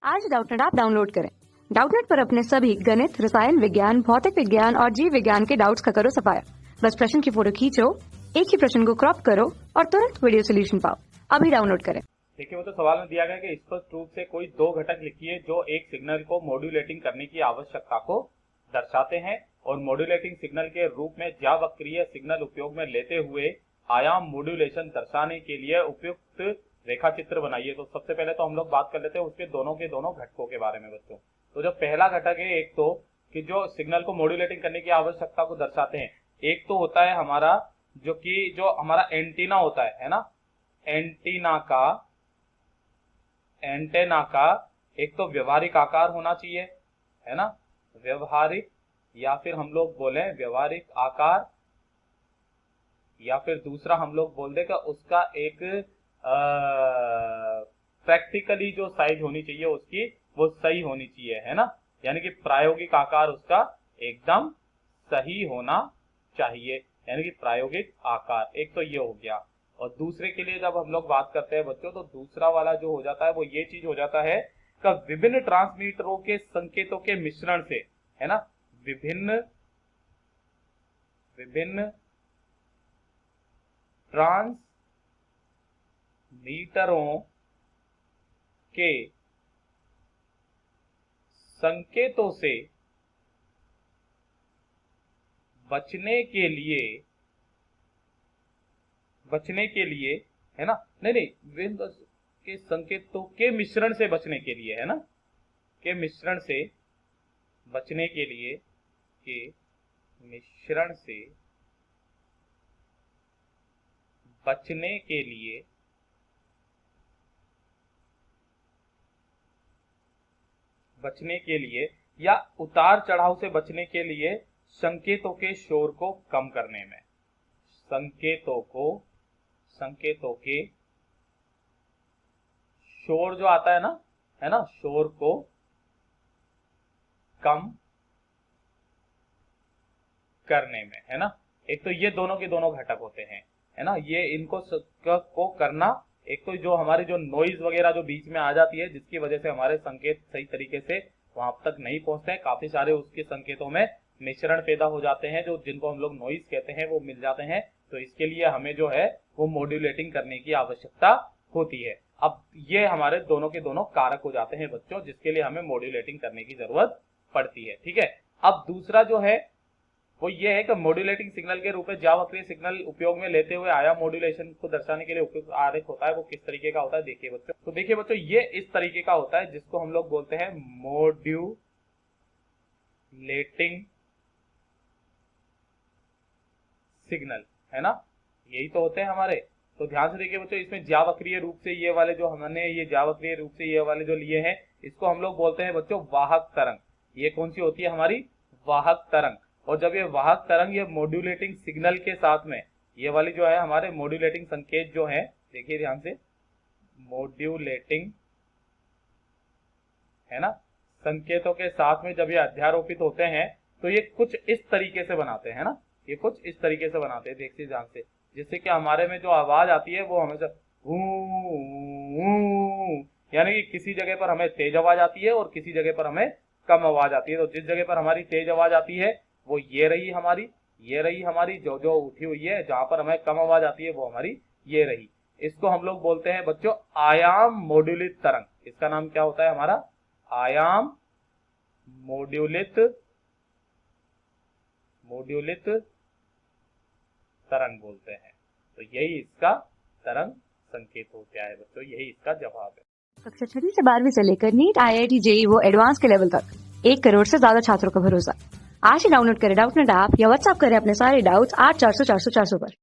आज Doubtnut app download करें। Doubtnut पर अपने सभी गणित, रसायन विज्ञान, भौतिक विज्ञान और जीव विज्ञान के डाउट्स का करो सफाया। बस प्रश्न की फोटो खींचो, एक ही प्रश्न को क्रॉप करो और तुरंत वीडियो सोल्यूशन पाओ। अभी डाउनलोड करें। देखिए, वो तो सवाल में दिया गया कि स्पष्ट रूप से कोई दो घटक लिखिए जो एक सिग्नल को मॉड्यूलेटिंग करने की आवश्यकता को दर्शाते हैं और मॉड्यूलेटिंग सिग्नल के रूप में ज्यावक्रीय सिग्नल उपयोग में लेते हुए आयाम मॉड्यूलेशन दर्शाने के लिए उपयुक्त रेखा चित्र बनाइए। तो सबसे पहले तो हम लोग बात कर लेते हैं उसके दोनों के दोनों घटकों के बारे में बच्चों। तो जो पहला घटक है, एक तो कि जो सिग्नल को मॉड्यूलेटिंग करने की आवश्यकता को दर्शाते हैं, एक तो होता है हमारा जो हमारा एंटीना होता है ना, एंटेना का एक तो व्यवहारिक आकार होना चाहिए, है ना, व्यवहारिक, या फिर हम लोग बोले व्यवहारिक आकार, या फिर दूसरा हम लोग बोल दें कि उसका एक प्रैक्टिकली जो साइज होनी चाहिए उसकी वो सही होनी चाहिए, है ना, यानी कि प्रायोगिक आकार उसका एकदम सही होना चाहिए, यानी कि प्रायोगिक आकार। एक तो ये हो गया। और दूसरे के लिए जब हम लोग बात करते हैं बच्चों, तो दूसरा वाला जो हो जाता है वो ये चीज हो जाता है कि विभिन्न ट्रांसमीटरों के संकेतों के मिश्रण से, है ना, विभिन्न ट्रांसमीटरों के संकेतों से बचने के लिए, है ना, नहीं के संकेतों के मिश्रण से बचने के लिए, है ना, के मिश्रण से बचने के लिए, के मिश्रण से बचने के लिए या उतार चढ़ाव से बचने के लिए संकेतों के शोर को कम करने में, संकेतों के शोर जो आता है ना, शोर को कम करने में, है ना। एक तो ये दोनों के दोनों घटक होते हैं, है ना, ये इनको को करना। एक तो जो हमारी जो नॉइज वगैरह जो बीच में आ जाती है, जिसकी वजह से हमारे संकेत सही तरीके से वहां तक नहीं पहुंचते हैं, काफी सारे उसके संकेतों में मिश्रण पैदा हो जाते हैं, जो जिनको हम लोग नॉइज कहते हैं, वो मिल जाते हैं। तो इसके लिए हमें जो है वो मॉड्यूलेटिंग करने की आवश्यकता होती है। अब ये हमारे दोनों के दोनों कारक हो जाते हैं बच्चों, जिसके लिए हमें मॉड्यूलेटिंग करने की जरूरत पड़ती है। ठीक है। अब दूसरा जो है वो ये है कि मॉड्यूलेटिंग सिग्नल के रूप में ज्यावक्रीय सिग्नल उपयोग में लेते हुए आयाम मॉड्यूलेशन को दर्शाने के लिए उपयुक्त आरेख होता है। वो किस तरीके का होता है देखिए बच्चों। तो देखिए बच्चों, ये इस तरीके का होता है जिसको हम लोग बोलते हैं मॉड्यूलेटिंग सिग्नल, है ना, यही तो होते हैं हमारे। तो ध्यान से देखिए बच्चों, इसमें ज्यावक्रीय रूप से ये वाले जो हमने ये ज्यावक्रीय रूप से ये वाले जो लिए हैं, इसको हम लोग बोलते हैं बच्चों वाहक तरंग। ये कौन सी होती है हमारी? वाहक तरंग। और जब ये वाहक तरंग ये मॉड्यूलेटिंग सिग्नल के साथ में, ये वाली जो है हमारे मॉड्यूलेटिंग संकेत जो है, देखिए ध्यान से, मॉड्यूलेटिंग, है ना, संकेतों के साथ में जब ये अध्यारोपित होते हैं तो ये कुछ इस तरीके से बनाते हैं ना, ये कुछ इस तरीके से बनाते हैं, देखिए ध्यान से, जिससे कि हमारे में जो आवाज आती है वो हमेशा यानी कि किसी जगह पर हमें तेज आवाज आती है और किसी जगह पर हमें कम आवाज आती है। तो जिस जगह पर हमारी तेज आवाज आती है वो ये रही हमारी जो उठी हुई है, जहां पर हमें कम आवाज आती है वो हमारी ये रही। इसको हम लोग बोलते हैं बच्चों आयाम मॉड्यूलित तरंग। इसका नाम क्या होता है हमारा? आयाम मॉड्यूलित तरंग बोलते हैं। तो यही इसका तरंग संकेत होता है बच्चों, यही इसका जवाब है। कक्षा 6 से 12वीं से लेकर नीट, IIT, JEE वो एडवांस के लेवल तक 1 करोड़ से ज्यादा छात्रों का भरोसा। आज ही डाउनलोड करें डाउटनेट ऐप या व्हाट्सएप करें अपने सारे डाउट्स 8400 400 400 पर।